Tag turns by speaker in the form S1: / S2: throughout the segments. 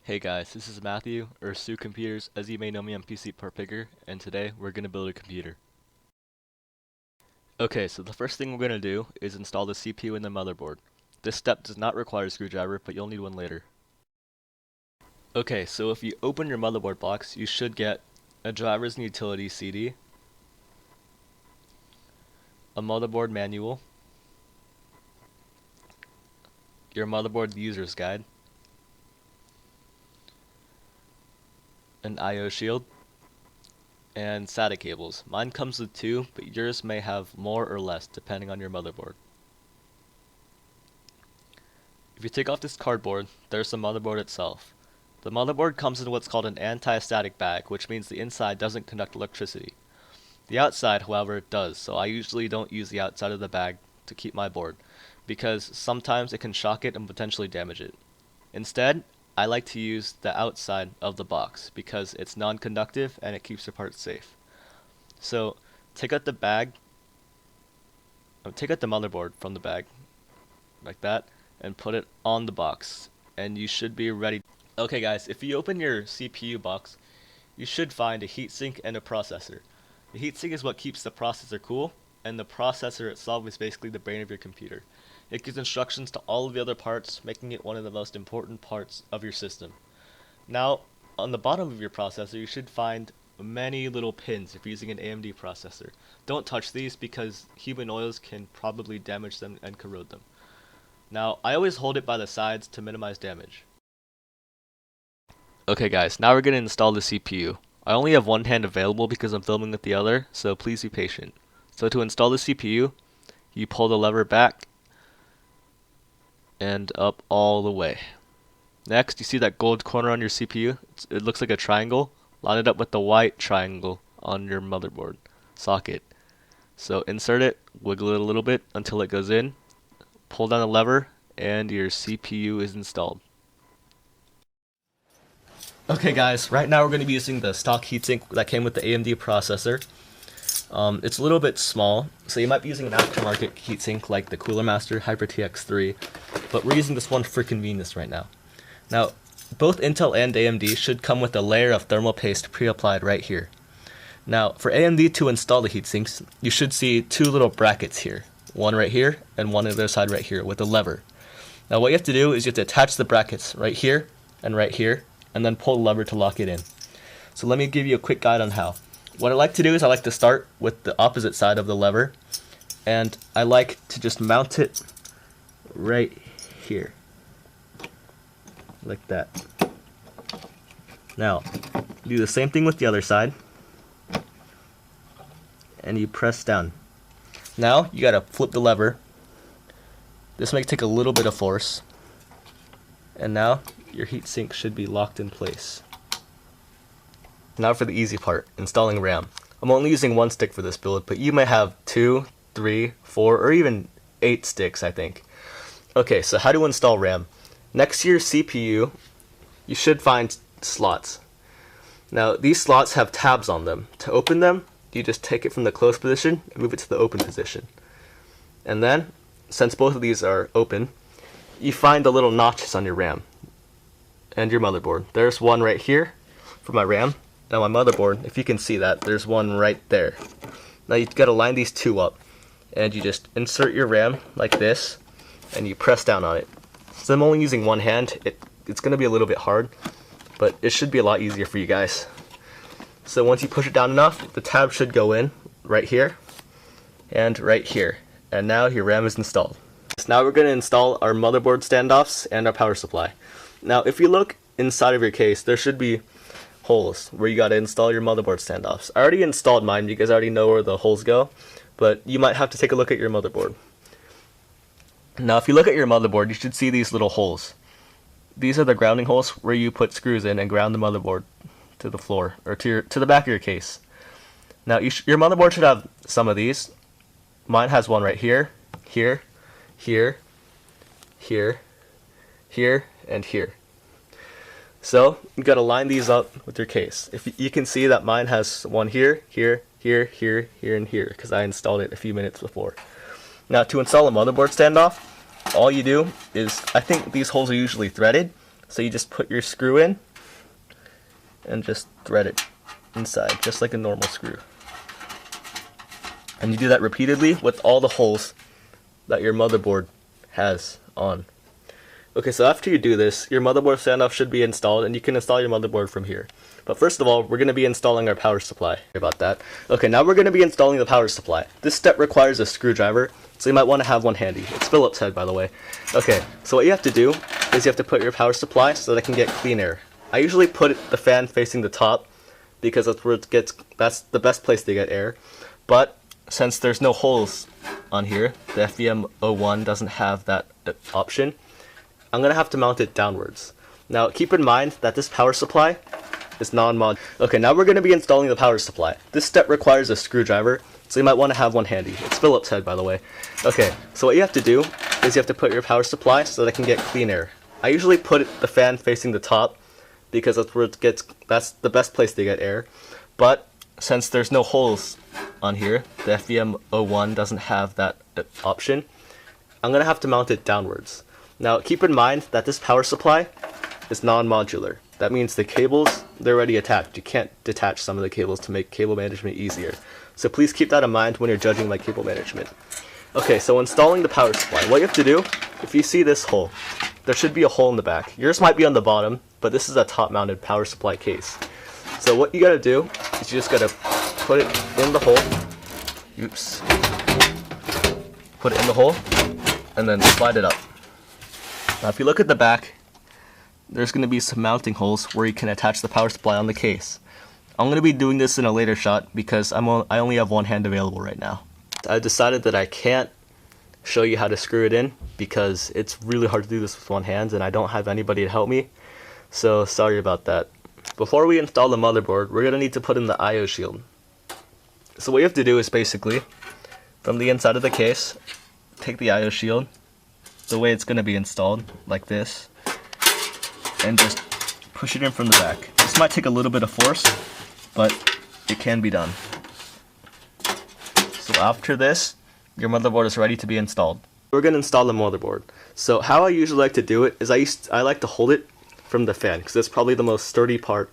S1: Hey guys, this is Matthew, or SEWComputers, as you may know me on PCPartPicker, and today we're going to build a computer. Okay, so the first thing we're going to do is install the CPU and the motherboard. This step does not require a screwdriver, but you'll need one later. Okay, so if you open your motherboard box, you should get a drivers and utilities CD, a motherboard manual, your motherboard user's guide, an I/O shield, and SATA cables. Mine comes with 2, but yours may have more or less depending on your motherboard. If you take off this cardboard, there's the motherboard itself. The motherboard comes in what's called an anti-static bag, which means the inside doesn't conduct electricity. The outside, however, does, so I usually don't use the outside of the bag to keep my board, because sometimes it can shock it and potentially damage it. Instead, I like to use the outside of the box because it's non-conductive and it keeps your parts safe. So take out the motherboard from the bag like that and put it on the box and you should be ready. Okay guys, if you open your CPU box, you should find a heatsink and a processor. The heatsink is what keeps the processor cool, and the processor itself is basically the brain of your computer. It gives instructions to all of the other parts, making it one of the most important parts of your system. Now, on the bottom of your processor, you should find many little pins if you're using an AMD processor. Don't touch these because human oils can probably damage them and corrode them. Now, I always hold it by the sides to minimize damage. Okay guys, now we're going to install the CPU. I only have one hand available because I'm filming with the other, so please be patient. So to install the CPU, you pull the lever back and up all the way. Next, you see that gold corner on your CPU? It looks like a triangle. Line it up with the white triangle on your motherboard socket. So insert it, wiggle it a little bit until it goes in, pull down the lever, and your CPU is installed. Okay guys, right now we're going to be using the stock heatsink that came with the AMD processor. It's a little bit small, so you might be using an aftermarket heatsink like the Cooler Master Hyper TX3, but we're using this one for convenience right now. Now, both Intel and AMD should come with a layer of thermal paste pre-applied right here. Now, for AMD to install the heatsinks, you should see 2 little brackets here, one right here and one on the other side right here with a lever. Now, what you have to do is you have to attach the brackets right here, and then pull the lever to lock it in. So let me give you a quick guide on how. What I like to do is I like to start with the opposite side of the lever, and I like to just mount it right here, like that. Now, do the same thing with the other side, and you press down. Now, you gotta flip the lever. This might take a little bit of force, and now your heatsink should be locked in place. Now for the easy part, installing RAM. I'm only using 1 stick for this build, but you may have 2, 3, 4, or even 8 sticks, I think. Okay, so how to install RAM. Next to your CPU, you should find slots. Now, these slots have tabs on them. To open them, you just take it from the closed position and move it to the open position. And then, since both of these are open, you find the little notches on your RAM and your motherboard. There's one right here for my RAM. Now my motherboard, if you can see that, there's one right there. Now you've got to line these 2 up, and you just insert your RAM like this, and you press down on it. So I'm only using one hand. It's going to be a little bit hard, but it should be a lot easier for you guys. So once you push it down enough, the tab should go in right here and right here. And now your RAM is installed. So now we're going to install our motherboard standoffs and our power supply. Now if you look inside of your case, there should be holes where you got to install your motherboard standoffs. I already installed mine because I already know where the holes go, but you might have to take a look at your motherboard. Now if you look at your motherboard, you should see these little holes. These are the grounding holes where you put screws in and ground the motherboard to the floor, or to the back of your case. Now your motherboard should have some of these. Mine has one right here, here, here, here, here, and here. So you got to line these up with your case. If you can see that mine has one here, here, here, here, here, and here, because I installed it a few minutes before. Now to install a motherboard standoff, all you do is, I think these holes are usually threaded, So you just put your screw in and just thread it inside, just like a normal screw. And you do that repeatedly with all the holes that your motherboard has on. Okay, so after you do this, your motherboard standoff should be installed, and you can install your motherboard from here. But first of all, we're going to be installing our power supply. Sorry about that. Okay, now we're going to be installing the power supply. This step requires a screwdriver, so you might want to have one handy. It's Phillips head, by the way. Okay, so what you have to do is you have to put your power supply so that it can get clean air. I usually put the fan facing the top because that's where that's the best place to get air. But since there's no holes on here, the FVM01 doesn't have that option, I'm going to have to mount it downwards. Now keep in mind that this power supply is non-modular. Okay, now we're going to be installing the power supply. This step requires a screwdriver, so you might want to have one handy. It's Phillips head, by the way. Okay, so what you have to do is you have to put your power supply so that it can get clean air. I usually put the fan facing the top because that's where that's the best place to get air. But since there's no holes on here, the FVM01 doesn't have that option, I'm going to have to mount it downwards. Now keep in mind that this power supply is non-modular. That means the cables, they're already attached. You can't detach some of the cables to make cable management easier. So please keep that in mind when you're judging my cable management. Okay, so installing the power supply, what you have to do, if you see this hole, there should be a hole in the back. Yours might be on the bottom, but this is a top-mounted power supply case. So what you gotta do is you just gotta put it in the hole. Oops. Put it in the hole, and then slide it up. Now if you look at the back, there's going to be some mounting holes where you can attach the power supply on the case. I'm going to be doing this in a later shot because I only have one hand available right now. I decided that I can't show you how to screw it in because it's really hard to do this with one hand and I don't have anybody to help me. So sorry about that. Before we install the motherboard, we're going to need to put in the I/O shield. So what you have to do is basically, from the inside of the case, take the I/O shield, the way it's going to be installed, like this, and just push it in from the back. This might take a little bit of force, but it can be done. So after this, your motherboard is ready to be installed. We're going to install the motherboard. So how I usually like to do it is I like to hold it from the fan, because it's probably the most sturdy part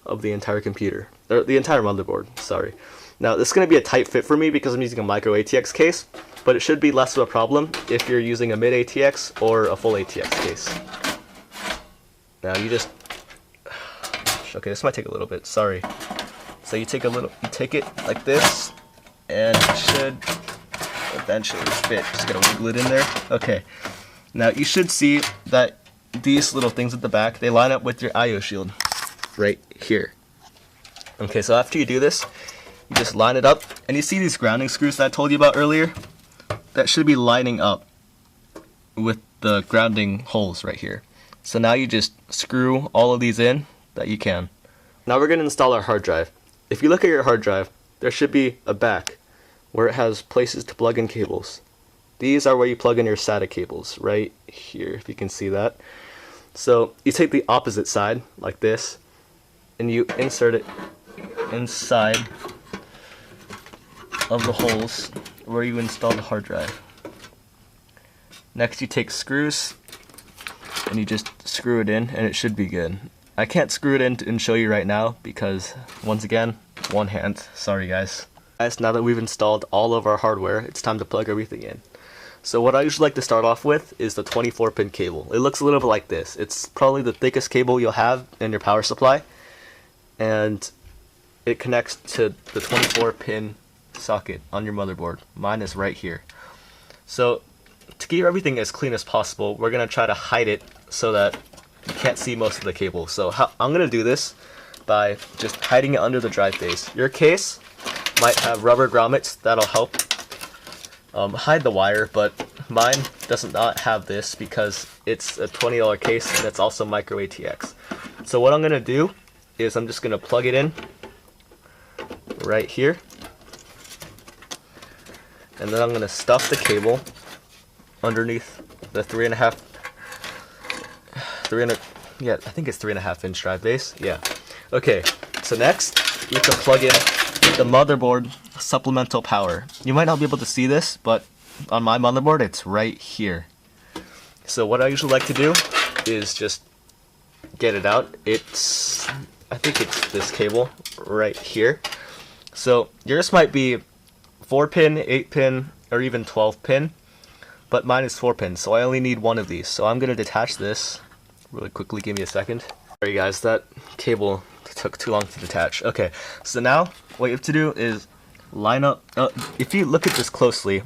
S1: of the entire computer, or the entire motherboard, sorry. Now this is going to be a tight fit for me because I'm using a micro ATX case, but it should be less of a problem if you're using a mid ATX or a full ATX case. Now you just, okay, this might take a little bit, sorry. So you take it like this, and it should eventually fit. Just gotta wiggle it in there. Okay, now you should see that these little things at the back, they line up with your I/O shield right here. Okay, so after you do this, you just line it up, and you see these grounding screws that I told you about earlier? That should be lining up with the grounding holes right here. So now you just screw all of these in that you can. Now we're going to install our hard drive. If you look at your hard drive, there should be a back where it has places to plug in cables. These are where you plug in your SATA cables, right here, if you can see that. So you take the opposite side, like this, and you insert it inside of the holes where you install the hard drive. Next you take screws and you just screw it in and it should be good. I can't screw it in and show you right now because, once again, one hand. Sorry guys. Now that we've installed all of our hardware, it's time to plug everything in. So what I usually like to start off with is the 24-pin cable. It looks a little bit like this. It's probably the thickest cable you'll have in your power supply, and it connects to the 24-pin socket on your motherboard. Mine is right here. So to keep everything as clean as possible, we're going to try to hide it so that you can't see most of the cable. So I'm going to do this by just hiding it under the drive base. Your case might have rubber grommets that'll help hide the wire, but mine does not have this because it's a $20 case and it's also micro ATX. So what I'm going to do is I'm just going to plug it in right here, and then I'm going to stuff the cable underneath the 3.5 inch drive base. Yeah. Okay, so next you have to plug in the motherboard supplemental power. You might not be able to see this, but on my motherboard it's right here. So what I usually like to do is just get it out, I think it's this cable right here. So yours might be 4-pin, 8-pin, or even 12-pin, but mine is 4-pin, so I only need one of these. So I'm going to detach this really quickly. Give me a second. Sorry guys, that cable took too long to detach. Okay, so now what you have to do is line up. If you look at this closely,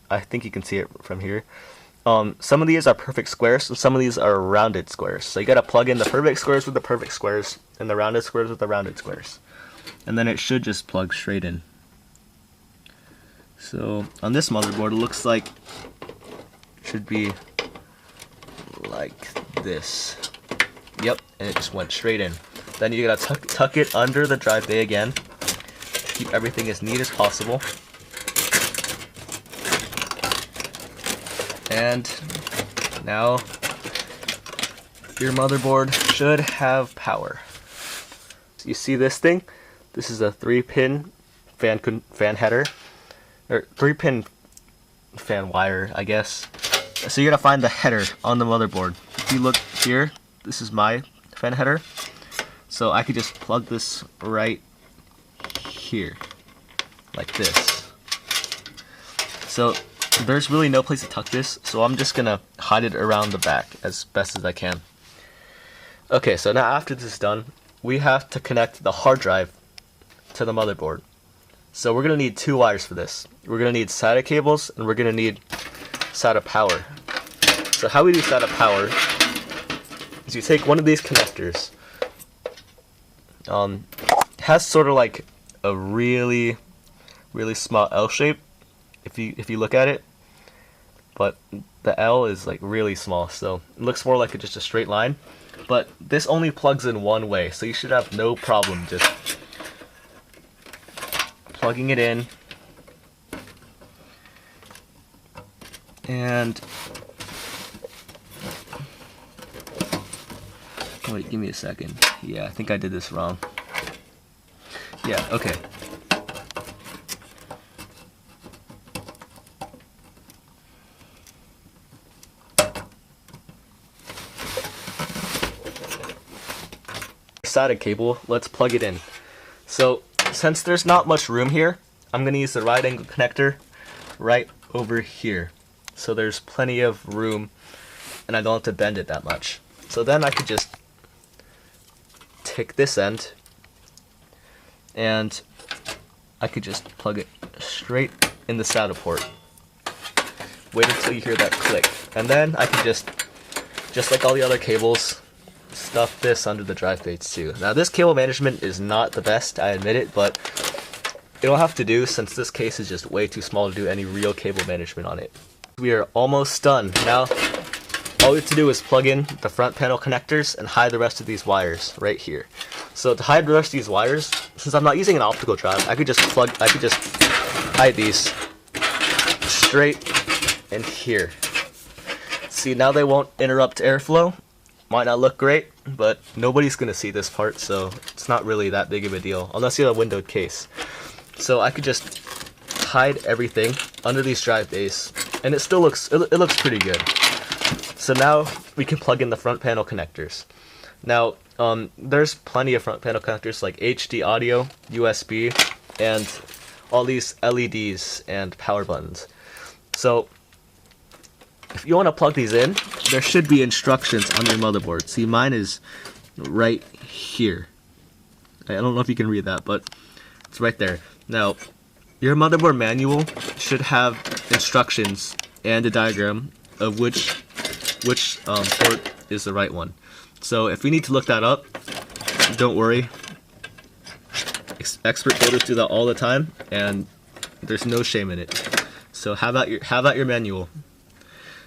S1: I think you can see it from here. Some of these are perfect squares, and some of these are rounded squares. So you gotta plug in the perfect squares with the perfect squares, and the rounded squares with the rounded squares. And then it should just plug straight in. So on this motherboard, it looks like it should be like this. Yep, and it just went straight in. Then you gotta tuck it under the drive bay again. Keep everything as neat as possible. And now your motherboard should have power. So you see this thing? This is a 3-pin fan header, or 3-pin fan wire, I guess. So you're gonna find the header on the motherboard. If you look here, this is my fan header. So I could just plug this right here, like this. So there's really no place to tuck this, so I'm just gonna hide it around the back as best as I can. Okay, so now after this is done, we have to connect the hard drive to the motherboard. So we're gonna need 2 wires for this. We're gonna need SATA cables, and we're gonna need SATA power. So how we do SATA power is you take one of these connectors. It has sort of like a really small L shape if you look at it, but the L is like really small, so it looks more like just a straight line. But this only plugs in one way, so you should have no problem just plugging it in. And wait, give me a second. Yeah, I think I did this wrong. Yeah, okay. SATA cable, let's plug it in. So since there's not much room here, I'm going to use the right angle connector right over here. So there's plenty of room and I don't have to bend it that much. So then I could just take this end and I could just plug it straight in the SATA port. Wait until you hear that click. And then I could just like all the other cables, stuff this under the drive bays too. Now this cable management is not the best, I admit it, but it'll have to do since this case is just way too small to do any real cable management on it. We are almost done. Now all we have to do is plug in the front panel connectors and hide the rest of these wires right here. So to hide the rest of these wires, since I'm not using an optical drive, I could just hide these straight in here. See, now they won't interrupt airflow. Might not look great, but nobody's gonna see this part, so it's not really that big of a deal unless you have a windowed case. So I could just hide everything under these drive bays, and it still looks pretty good. So now we can plug in the front panel connectors. Now there's plenty of front panel connectors like HD audio, USB, and all these LEDs and power buttons. So if you want to plug these in, there should be instructions on your motherboard. See, mine is right here. I don't know if you can read that, but it's right there. Now, your motherboard manual should have instructions and a diagram of which port is the right one. So if we need to look that up, don't worry. Expert builders do that all the time, and there's no shame in it. So have out your manual.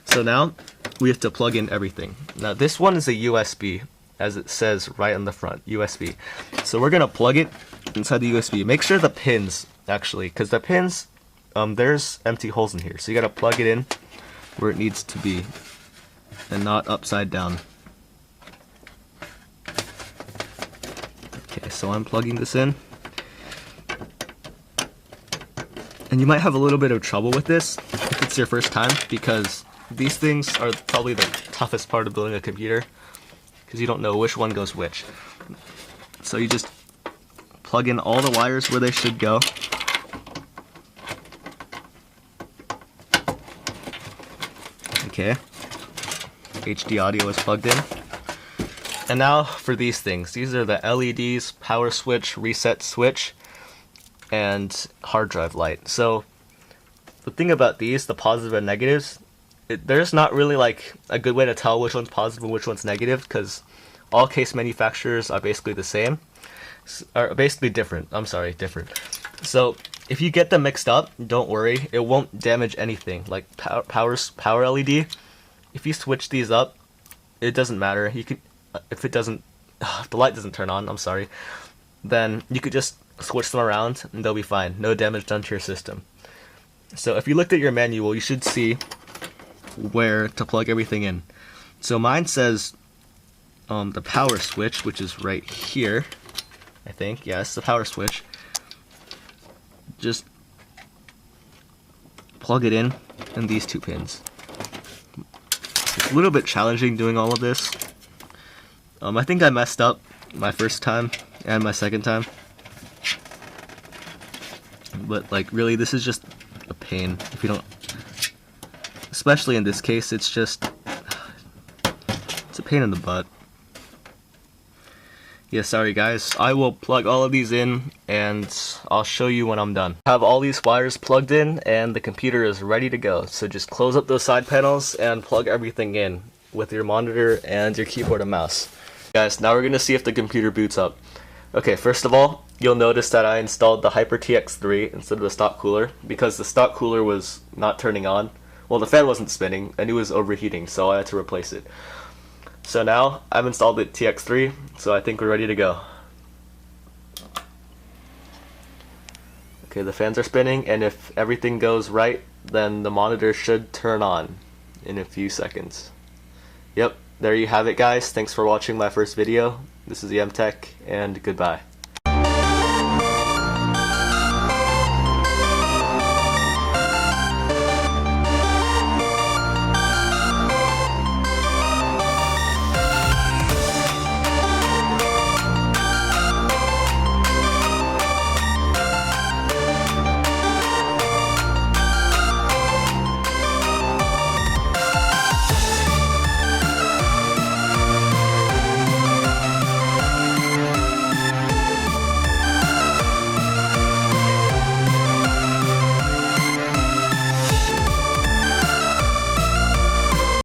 S1: So now we have to plug in everything. Now this one is a USB, as it says right on the front, USB. So we're gonna plug it inside the USB. Make sure the pins, actually, because the pins, there's empty holes in here. So you gotta plug it in where it needs to be and not upside down. Okay, so I'm plugging this in. And you might have a little bit of trouble with this if it's your first time, because these things are probably the toughest part of building a computer. because you don't know which one goes which. So you just plug in all the wires where they should go. Okay, HD audio is plugged in. And now for these things. These are the LEDs, power switch, reset switch, and hard drive light. So the thing about these, the positive and negatives, there's not really like a good way to tell which one's positive and which one's negative, because all case manufacturers are basically the same, are basically different. I'm sorry, different. So if you get them mixed up, don't worry, it won't damage anything. Like power LED, if you switch these up, it doesn't matter. You could, if it doesn't, if the light doesn't turn on, I'm sorry, then you could just switch them around and they'll be fine. No damage done to your system. So if you looked at your manual, you should see where to plug everything in. So mine says the power switch, which is right here, I think. Yeah, it's the power switch. Just plug it in these two pins. It's a little bit challenging doing all of this. I think I messed up my first time and my second time. But like really, this is just a pain if you don't, especially in this case, it's just, it's a pain in the butt. Yeah, sorry guys, I will plug all of these in and I'll show you when I'm done. I have all these wires plugged in and the computer is ready to go. So just close up those side panels and plug everything in with your monitor and your keyboard and mouse. Guys, now we're going to see if the computer boots up. Okay, first of all, you'll notice that I installed the Hyper TX3 instead of the stock cooler because the stock cooler was not turning on. Well, the fan wasn't spinning and it was overheating, so I had to replace it. So now I've installed the TX3, so I think we're ready to go. Okay, the fans are spinning, and if everything goes right, then the monitor should turn on in a few seconds. Yep, there you have it guys. Thanks for watching my first video. This is TheMTech, and goodbye.